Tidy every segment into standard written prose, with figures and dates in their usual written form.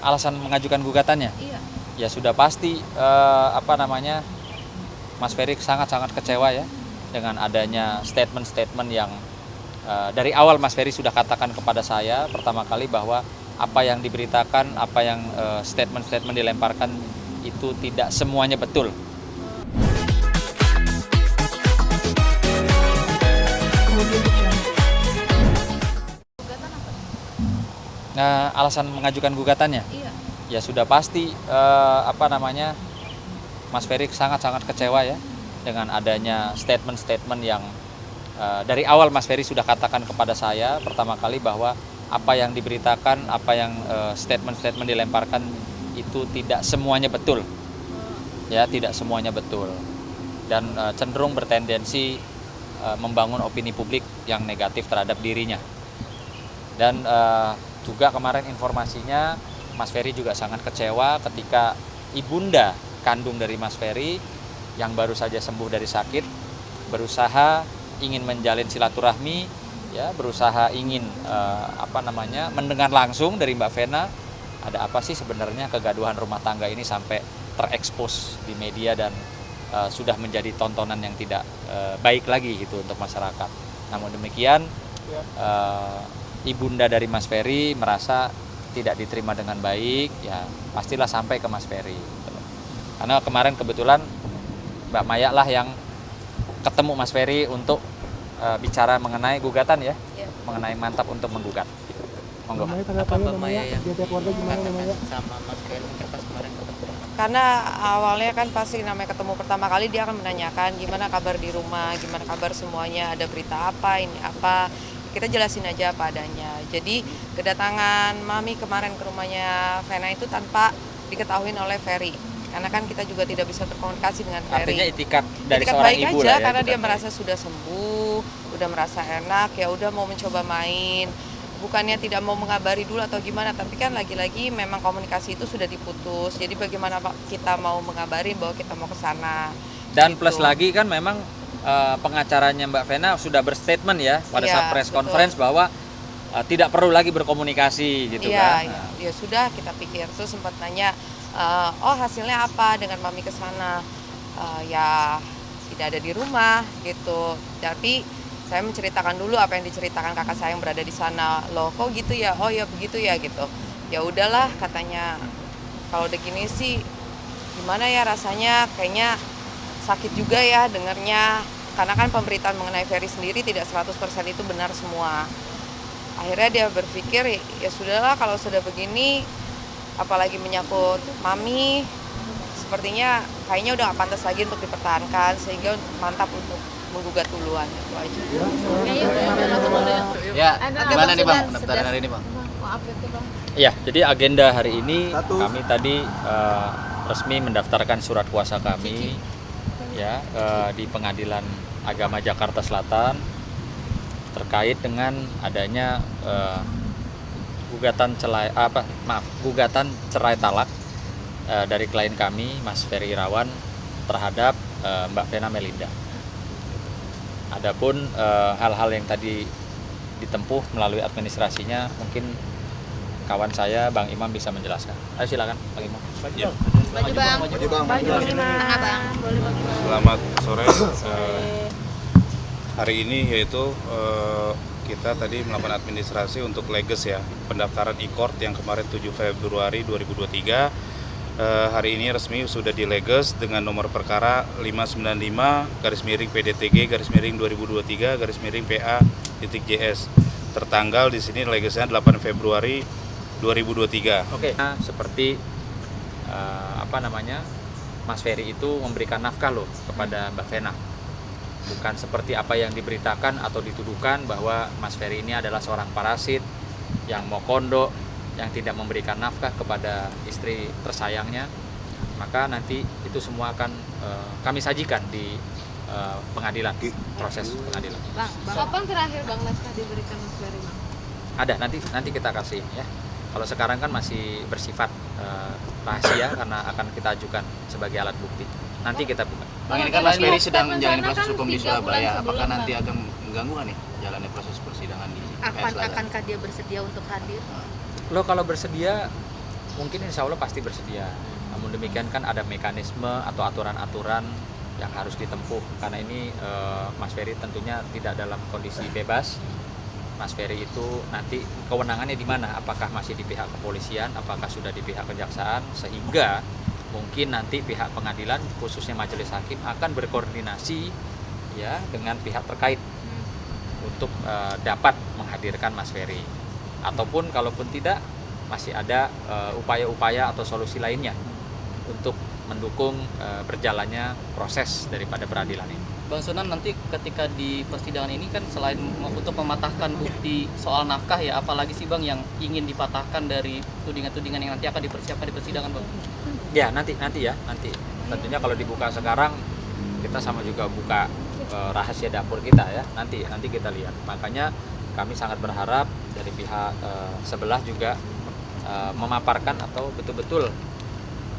Alasan mengajukan gugatannya? Iya. Ya sudah pasti Mas Ferry sangat-sangat kecewa ya dengan adanya statement-statement yang dari awal Mas Ferry sudah katakan kepada saya pertama kali bahwa apa yang diberitakan, apa yang statement-statement dilemparkan itu tidak semuanya betul. Gugatan apa? Alasan mengajukan gugatannya? Iya. Ya sudah pasti Mas Ferry sangat-sangat kecewa ya dengan adanya statement-statement yang dari awal Mas Ferry sudah katakan kepada saya pertama kali bahwa apa yang diberitakan, apa yang statement-statement dilemparkan itu tidak semuanya betul. Ya, tidak semuanya betul. Dan cenderung bertendensi membangun opini publik yang negatif terhadap dirinya. Dan juga kemarin informasinya Mas Ferry juga sangat kecewa ketika ibunda kandung dari Mas Ferry yang baru saja sembuh dari sakit berusaha ingin menjalin silaturahmi, ya, berusaha ingin mendengar langsung dari Mbak Vena ada apa sih sebenarnya kegaduhan rumah tangga ini sampai terekspos di media dan sudah menjadi tontonan yang tidak baik lagi gitu untuk masyarakat. Namun demikian ibunda dari Mas Ferry merasa tidak diterima dengan baik, ya pastilah sampai ke Mas Ferry. Karena kemarin kebetulan Mbak Maya lah yang ketemu Mas Ferry untuk bicara mengenai gugatan ya, mengenai mantap untuk menggugat. Monggo. Apa Mbak Maya yang katakan sama Mas Ferry pas kemarin ketemu? Karena awalnya kan pasti namanya ketemu pertama kali dia akan menanyakan gimana kabar di rumah, gimana kabar semuanya, ada berita apa, ini apa. Kita jelasin aja apa adanya. Jadi kedatangan Mami kemarin ke rumahnya Vena itu tanpa diketahui oleh Ferry. Karena kan kita juga tidak bisa berkomunikasi dengan Ferry. Artinya itikat dari itikat seorang baik ibu aja lah ya. karena dia merasa sudah sembuh, udah merasa enak, ya udah mau mencoba main. Bukannya tidak mau mengabari dulu atau gimana, tapi kan lagi-lagi memang komunikasi itu sudah diputus. Jadi bagaimana kita mau mengabarin bahwa kita mau ke sana. Dan gitu. plus lagi kan memang pengacaranya Mbak Vena sudah berstatement ya pada saat press conference bahwa tidak perlu lagi berkomunikasi gitu kan. Ya sudah kita pikir tuh sempat nanya oh hasilnya apa dengan Mami ke sana. Ya tidak ada di rumah gitu. Tapi saya menceritakan dulu apa yang diceritakan kakak saya yang berada di sana. Loh kok gitu ya? Oh ya begitu ya gitu. Ya udahlah katanya kalau udah gini sih gimana ya rasanya, kayaknya sakit juga ya dengarnya. Karena kan pemberitaan mengenai Ferry sendiri tidak 100% itu benar semua. Akhirnya dia berpikir ya sudahlah kalau sudah begini, apalagi menyangkut Mami, sepertinya kayaknya udah gak pantas lagi untuk dipertahankan, sehingga mantap untuk menggugat duluan, itu aja. Ya, gimana nih Bang pendaftaran hari ini Bang? Ya, jadi agenda hari ini kami tadi resmi mendaftarkan surat kuasa kami ya di Pengadilan Agama Jakarta Selatan terkait dengan adanya gugatan cerai talak dari klien kami Mas Ferry Irawan terhadap Mbak Vena Melinda. Adapun hal-hal yang tadi ditempuh melalui administrasinya mungkin kawan saya Bang Imam bisa menjelaskan. Ayo silakan Bang Imam. Ya. Maju Bang. Tengah Bang. Selamat sore. Hari ini yaitu kita tadi melakukan administrasi untuk leges ya, pendaftaran e-court yang kemarin 7 Februari 2023. Hari ini resmi sudah dileges dengan nomor perkara 595/2023/2023/PA.JS. Tertanggal di sini legesnya 8 Februari 2023. Oke. Nah, seperti Mas Ferry itu memberikan nafkah loh kepada Mbak Vena. Bukan seperti apa yang diberitakan atau dituduhkan bahwa Mas Ferry ini adalah seorang parasit yang mau kondo, yang tidak memberikan nafkah kepada istri tersayangnya. Maka nanti itu semua akan kami sajikan di pengadilan, proses pengadilan. Bang, kapan terakhir Bang nafkah diberikan Mas Ferry Bang? Ada, nanti kita kasih ya. Kalau sekarang kan masih bersifat rahasia karena akan kita ajukan sebagai alat bukti. Nanti kita buka. Bang, ini kan Mas Ferry sedang menjalani proses hukum di Surabaya. Apakah nanti akan mengganggu kan nih jalannya proses persidangan di PS Laga? Akankah dia bersedia untuk hadir? Lo kalau bersedia mungkin insya Allah pasti bersedia. Namun demikian kan ada mekanisme atau aturan-aturan yang harus ditempuh, karena ini Mas Ferry tentunya tidak dalam kondisi bebas. Mas Ferry itu nanti kewenangannya di mana? Apakah masih di pihak kepolisian? Apakah sudah di pihak kejaksaan? Sehingga mungkin nanti pihak pengadilan, khususnya majelis hakim, akan berkoordinasi ya dengan pihak terkait untuk dapat menghadirkan Mas Ferry. Ataupun kalaupun tidak, masih ada upaya-upaya atau solusi lainnya untuk mendukung berjalannya proses daripada peradilan ini. Bang Sunan, nanti ketika di persidangan ini kan selain untuk mematahkan bukti soal nafkah ya, apalagi sih Bang yang ingin dipatahkan dari tudingan-tudingan yang nanti akan dipersiapkan di persidangan Bang? Ya nanti ya. Tentunya kalau dibuka sekarang kita sama juga buka rahasia dapur kita ya. Nanti kita lihat. Makanya kami sangat berharap dari pihak sebelah juga memaparkan atau betul-betul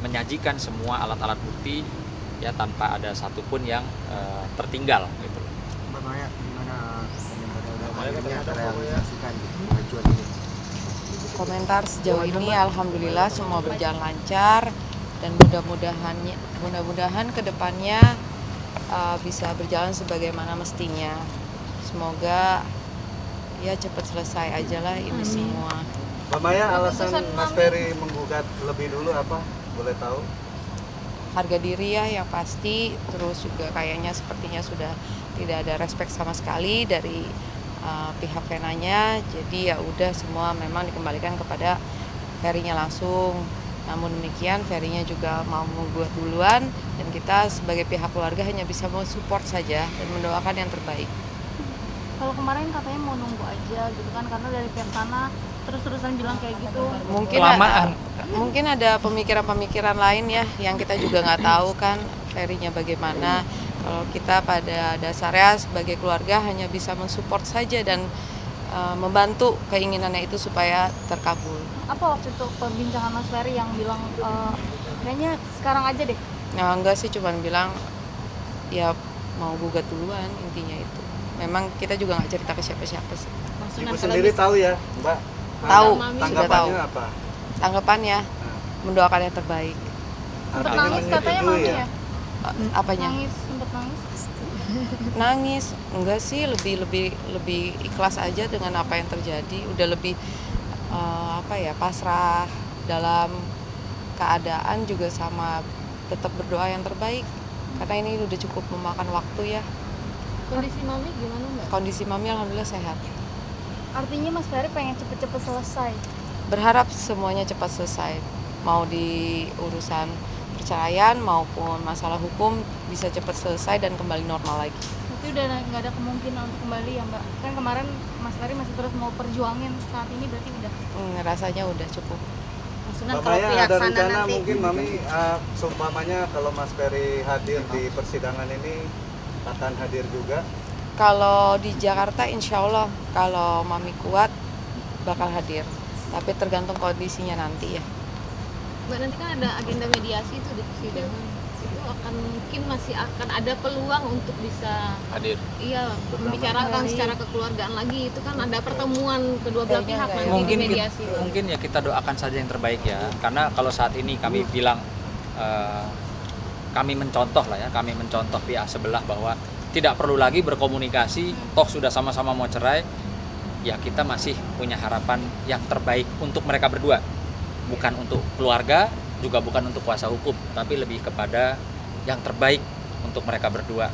menyajikan semua alat-alat bukti ya, tanpa ada satupun yang tertinggal gitu. Mbak Maya, gimana komentarnya terrealisasikan pengajuan ini? Komentar sejauh ini alhamdulillah semua berjalan lancar, dan mudah-mudahan kedepannya bisa berjalan sebagaimana mestinya. Semoga ya cepat selesai aja lah ini semua. Mbak Maya, alasan Mas Ferry menggugat lebih dulu apa? Boleh tahu? Harga diri ya yang pasti, terus juga kayaknya sepertinya sudah tidak ada respect sama sekali dari pihak Venanya, jadi ya udah semua memang dikembalikan kepada Ferry-nya langsung. Namun demikian Ferry-nya juga mau menggugat duluan, dan kita sebagai pihak keluarga hanya bisa mensupport saja dan mendoakan yang terbaik. Kalau kemarin katanya mau nunggu aja gitu kan, karena dari pihak sana terus-terusan bilang kayak gitu. Mungkin ada pemikiran-pemikiran lain ya yang kita juga nggak tahu kan Ferry-nya bagaimana. Kalau kita pada dasarnya sebagai keluarga hanya bisa mensupport saja dan membantu keinginannya itu supaya terkabul. Apa waktu itu perbincangan Mas Ferry yang bilang kayaknya sekarang aja deh? Nah, enggak sih, cuman bilang ya mau gugat duluan, intinya itu. Memang kita juga nggak cerita ke siapa-siapa sih. Ibu sendiri tahu ya, Mbak? Tahu, sudah tahu. Tanggapannya apa? Tanggapannya mendoakan yang terbaik. Sempet Artinya nangis katanya menyetujui mami ya? ya? Apanya? Sempet nangis? Nangis enggak sih, lebih ikhlas aja dengan apa yang terjadi, udah lebih pasrah dalam keadaan juga, sama tetap berdoa yang terbaik karena ini udah cukup memakan waktu ya. Kondisi mami gimana Mbak? Kondisi mami alhamdulillah sehat. Artinya Mas Ferry pengen cepet-cepet selesai? Berharap semuanya cepat selesai, mau di urusan perceraian maupun masalah hukum bisa cepat selesai dan kembali normal lagi. Berarti udah nggak ada kemungkinan untuk kembali ya Mbak? Kan kemarin Mas Ferry masih terus mau perjuangin, saat ini berarti udah? Rasanya udah cukup. Maksudnya Mbak kalau Maya, pihak ada sana rencana nanti mungkin Mami seumpamanya kalau Mas Ferry hadir di persidangan ini akan hadir juga? Kalau di Jakarta insya Allah kalau mami kuat bakal hadir, tapi tergantung kondisinya nanti ya. Mbak, nanti kan ada agenda mediasi itu di persidangan, itu akan mungkin masih akan ada peluang untuk bisa Hadir. membicarakan secara kekeluargaan lagi. Itu kan ada pertemuan kedua belah pihak nanti di mediasi. Mungkin ya kita doakan saja yang terbaik ya, karena kalau saat ini kami bilang kami mencontoh pihak sebelah bahwa tidak perlu lagi berkomunikasi, toh sudah sama-sama mau cerai, ya kita masih punya harapan yang terbaik untuk mereka berdua, bukan untuk keluarga, juga bukan untuk kuasa hukum, tapi lebih kepada yang terbaik untuk mereka berdua.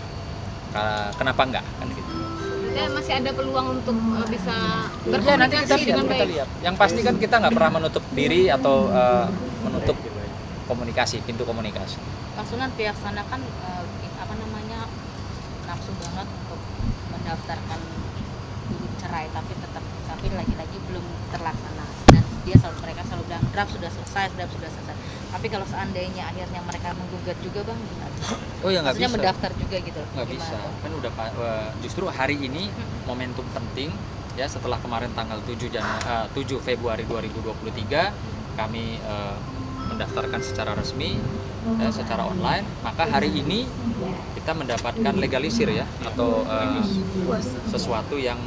Kenapa enggak kan gitu? Ya, masih ada peluang untuk bisa Ya, nanti berkomunikasi dengan kita baik. lihat. Yang pasti kan kita nggak pernah menutup diri atau menutup komunikasi, pintu komunikasi. Maksudnya pihak sana kan nafsu banget untuk mendaftarkan cerai, tapi lagi-lagi belum terlaksana, dan mereka selalu bilang draft sudah selesai. Tapi kalau seandainya akhirnya mereka menggugat juga Bang, gimana? Oh ya nggak bisa. Maksudnya mendaftar juga gitu. Nggak bisa. Kan udah justru hari ini momentum penting ya, setelah kemarin tanggal 7 Februari 2023 kami mendaftarkan secara resmi ya, secara online, maka hari ini kita mendapatkan legalisir ya, atau sesuatu yang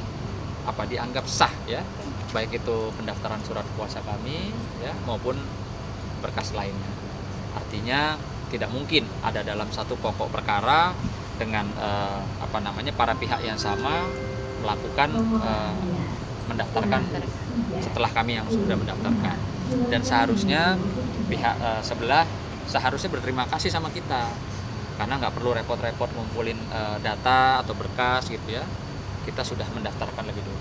dianggap sah ya, baik itu pendaftaran surat kuasa kami ya maupun berkas lainnya. Artinya tidak mungkin ada dalam satu pokok perkara dengan para pihak yang sama melakukan mendaftarkan setelah kami yang sudah mendaftarkan. Dan seharusnya pihak sebelah seharusnya berterima kasih sama kita karena nggak perlu repot-repot ngumpulin data atau berkas gitu ya. Kita sudah mendaftarkan lebih dulu.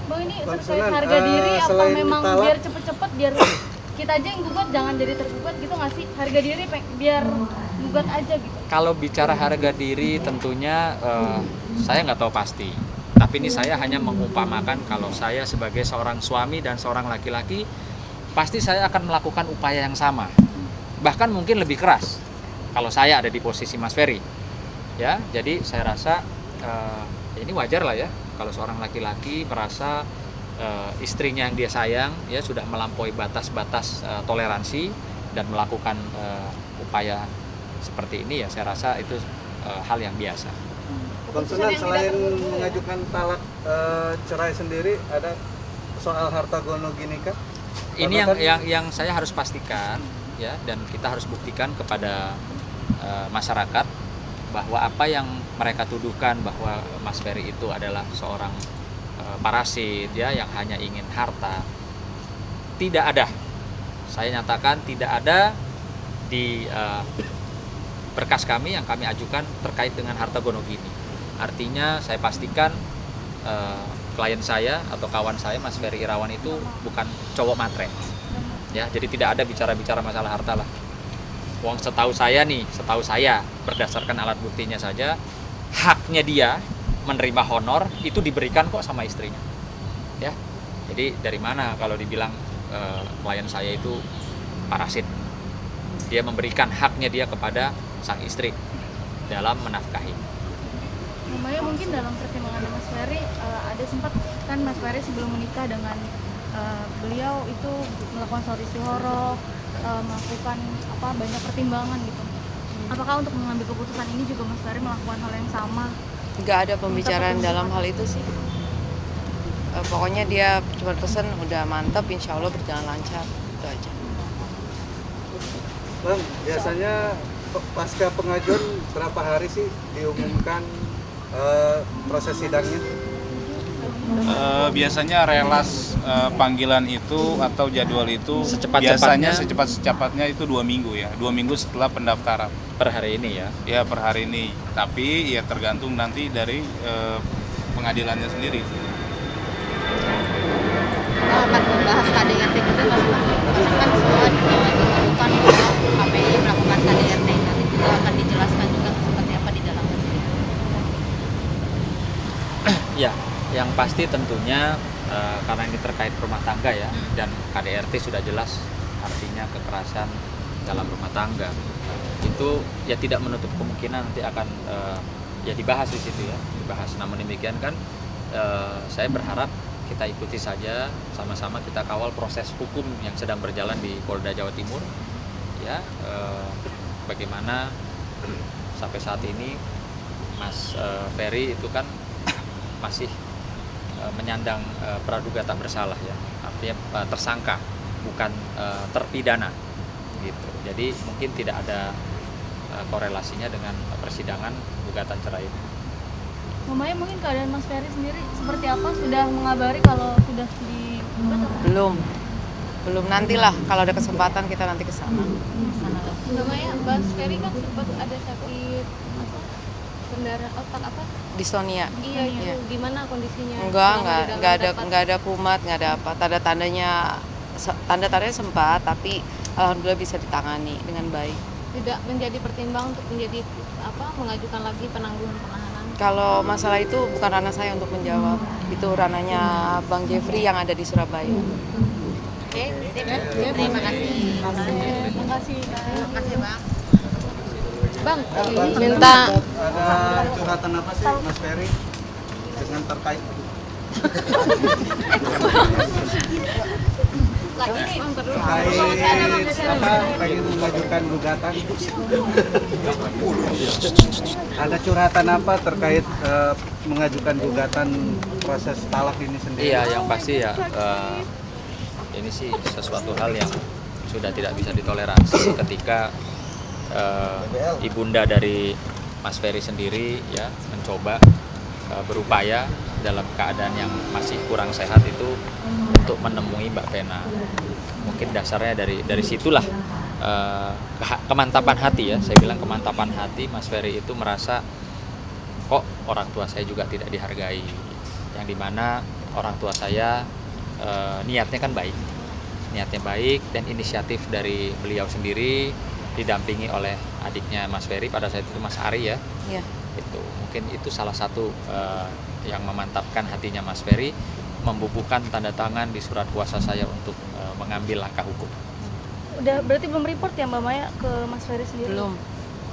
Bang, ini Bang terkait Sunan, harga diri apa selain memang ditalak- biar cepet-cepet biar kita aja yang gugat jangan jadi tergugat gitu nggak sih? Harga diri biar gugat aja gitu. Kalau bicara harga diri tentunya saya nggak tahu pasti. Tapi ini saya hanya mengumpamakan kalau saya sebagai seorang suami dan seorang laki-laki pasti saya akan melakukan upaya yang sama. Bahkan mungkin lebih keras kalau saya ada di posisi Mas Ferry. Ya, jadi saya rasa ini wajar lah ya kalau seorang laki-laki merasa istrinya yang dia sayang ya sudah melampaui batas-batas toleransi dan melakukan upaya seperti ini ya saya rasa itu hal yang biasa. Bang Sunan, selain mengajukan talak cerai sendiri, ada soal harta gono gini kah? Ini Karena yang saya harus pastikan ya dan kita harus buktikan kepada masyarakat bahwa apa yang mereka tuduhkan bahwa Mas Ferry itu adalah seorang parasit ya yang hanya ingin harta tidak ada. Saya nyatakan tidak ada di berkas kami yang kami ajukan terkait dengan harta gono gini. Artinya saya pastikan klien saya atau kawan saya Mas Ferry Irawan itu bukan cowok matre. Ya, jadi tidak ada bicara-bicara masalah harta lah. Wong setahu saya berdasarkan alat buktinya saja haknya dia menerima honor itu diberikan kok sama istrinya. Ya. Jadi dari mana kalau dibilang klien saya itu parasit? Dia memberikan haknya dia kepada sang istri dalam menafkahi. Namanya mungkin dalam pertimbangan Mas Ferry ada sempat kan Mas Ferry sebelum menikah dengan beliau itu melakukan sorry horo, melakukan banyak pertimbangan gitu. Apakah untuk mengambil keputusan ini juga Mas Ferry melakukan hal yang sama? Nggak ada pembicaraan dalam hal itu sih. Pokoknya dia cuma pesen udah mantep, insya Allah berjalan lancar, itu aja. Bang, biasanya pasca pengajuan berapa hari sih diumumkan proses sidangnya? Biasanya relas panggilan itu atau jadwal itu Secepat-cepatnya. biasanya secepat-cepatnya itu 2 minggu ya, 2 minggu setelah pendaftaran. Per hari ini ya. Ya per hari ini, tapi ya tergantung nanti dari pengadilannya sendiri. Akan membahas KDRT juga Mas Bang. Kan semua dituduhkan bahwa KPI melakukan KDRT. Nanti juga akan dijelaskan juga seperti apa di dalam persidangan. Ya, yang pasti tentunya karena ini terkait rumah tangga ya dan KDRT sudah jelas artinya kekerasan dalam rumah tangga. Itu ya tidak menutup kemungkinan nanti akan ya dibahas di situ ya, dibahas. Namun demikian kan saya berharap kita ikuti saja sama-sama kita kawal proses hukum yang sedang berjalan di Polda Jawa Timur ya bagaimana sampai saat ini Mas Ferry itu kan masih menyandang praduga tak bersalah ya, artinya tersangka bukan terpidana gitu. Jadi mungkin tidak ada korelasinya dengan persidangan gugatan cerai ini. Mamanya mungkin keadaan Mas Ferry sendiri seperti apa? Sudah mengabari kalau sudah digugat apa? Belum nantilah kalau ada kesempatan kita nanti ke sana. Namanya Mas Ferry kan sempat ada sakit pendarahan otak apa? Dystonia. Iya itu Iya. gimana kondisinya? Enggak ada kumat, enggak ada apa. Tanda-tandanya sempat, tapi alhamdulillah bisa ditangani dengan baik. Tidak menjadi pertimbangan untuk mengajukan lagi penangguhan penahanan. Kalau masalah itu bukan ranah saya untuk menjawab. Itu ranahnya Bang Jeffrey yang ada di Surabaya. Oke, terima kasih. Terima kasih. Terima kasih Bang. Bang, Bang, minta ada curhatan apa sih Mas Ferry dengan terkait pengen mengajukan gugatan? Ada curhatan apa terkait mengajukan gugatan proses talak ini sendiri? Iya, yang pasti ya ini sih sesuatu hal yang sudah tidak bisa ditoleransi ketika ibunda dari Mas Ferry sendiri ya mencoba berupaya dalam keadaan yang masih kurang sehat itu untuk menemui Mbak Vena. Mungkin dasarnya dari situlah kemantapan hati ya, saya bilang kemantapan hati Mas Ferry itu merasa kok orang tua saya juga tidak dihargai, yang dimana orang tua saya niatnya kan baik, niatnya baik, dan inisiatif dari beliau sendiri didampingi oleh adiknya Mas Ferry pada saat itu Mas Ari ya. Iya. Itu mungkin itu salah satu yang memantapkan hatinya Mas Ferry, membubuhkan tanda tangan di surat kuasa saya untuk mengambil langkah hukum. Udah berarti belum report ya Mbak Maya ke Mas Ferry sendiri? Belum.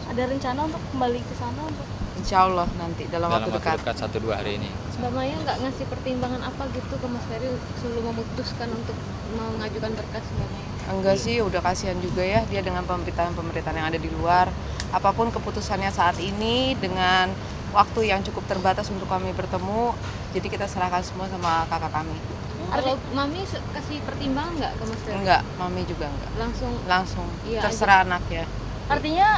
Ada rencana untuk kembali ke sana untuk? Insya Allah nanti dalam waktu dekat. 1-2 hari ini. Mbak Maya nggak ngasih pertimbangan apa gitu ke Mas Ferry sebelum memutuskan untuk mengajukan berkas Mbak Maya? Enggak sih, udah kasihan juga ya dia dengan pemberitaan-pemberitaan yang ada di luar. Apapun keputusannya saat ini dengan waktu yang cukup terbatas untuk kami bertemu, jadi kita serahkan semua sama kakak kami. Kalau Mami kasih pertimbangan nggak ke Mas Ferry? Enggak, mami juga enggak. Langsung Iya terserah anak ya. Artinya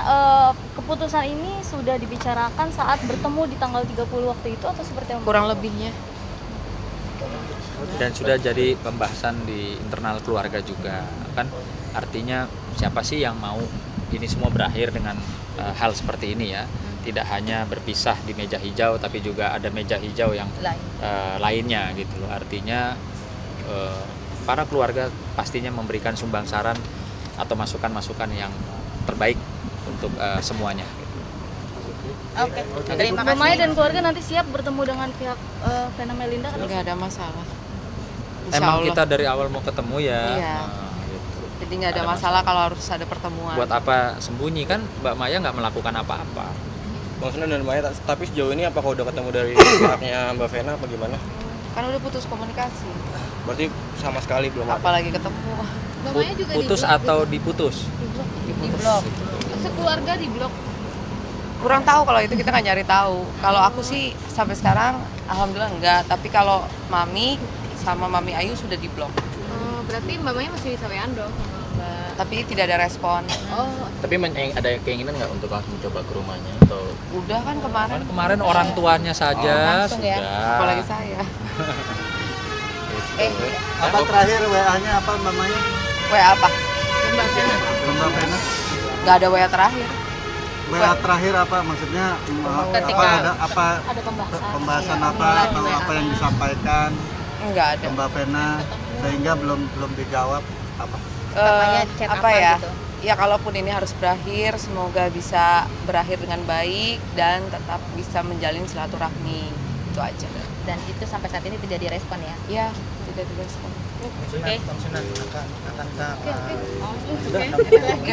keputusan ini sudah dibicarakan saat bertemu di tanggal 30 waktu itu atau seperti apa? Kurang lebihnya. Dan sudah jadi pembahasan di internal keluarga juga kan, artinya siapa sih yang mau ini semua berakhir dengan hal seperti ini ya, tidak hanya berpisah di meja hijau tapi juga ada meja hijau yang lainnya gitu loh. Artinya para keluarga pastinya memberikan sumbang saran atau masukan-masukan yang terbaik untuk semuanya. Oke. Terima Mbak Maya kasih. dan keluarga nanti siap bertemu dengan pihak Vena Melinda kan? Enggak ada masalah. Insya Emang Allah. kita dari awal mau ketemu ya. Iya. Gitu. Jadi nggak ada masalah kalau harus ada pertemuan. Buat apa sembunyi kan, Mbak Maya nggak melakukan apa-apa. Bang Sunan dan Maya, tapi sejauh ini apakah udah ketemu dari pihaknya Mbak Vena apa gimana? Kan udah putus komunikasi. Berarti sama sekali belum ada. Apalagi ketemu. Mbak Maya juga Putus di blok, atau diputus? Di blok. sekeluarga di blok. Kurang tahu kalau itu, kita nggak nyari tahu. Kalau aku sih sampai sekarang alhamdulillah enggak, tapi kalau Mami sama Mami Ayu sudah di blok. Berarti Mbak Maya masih bisa WA-an dong sama Mbak. Tapi tidak ada respon. Oh, Tapi ada keinginan nggak untuk langsung coba ke rumahnya atau? Udah kan kemarin. Kemarin orang tuanya saja langsung ya? sudah. Apalagi saya. Apa terakhir WA-nya apa Mbak Maya? WA apa? Mbak Vena. Mbak Vena? Nggak ada WA terakhir. WA terakhir apa maksudnya? Ketika Ada Pembahasan Iya, apa atau apa yang disampaikan Nggak ada. ke Mbak Vena sehingga belum dijawab apa? Katanya chat apa apa ya? gitu? Ya kalaupun ini harus berakhir, semoga bisa berakhir dengan baik dan tetap bisa menjalin silaturahmi. Itu aja. Dan itu sampai saat ini tidak direspon ya? Ya, tidak direspon. Oke.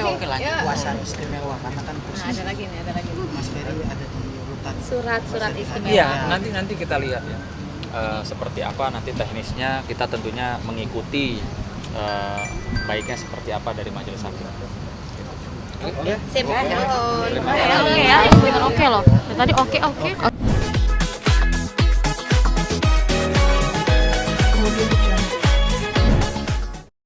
Oke lanjut. Kuasa istimewa karena kan Nah, ada lagi nih, ada lagi. Mas Ferry ada di urutan Surat istimewa. Iya, nanti kita lihat ya. Seperti apa nanti teknisnya, kita tentunya mengikuti baiknya seperti apa dari majelis hakim. Sip. Terima kasih. Oke ya, oke loh. Tadi oke.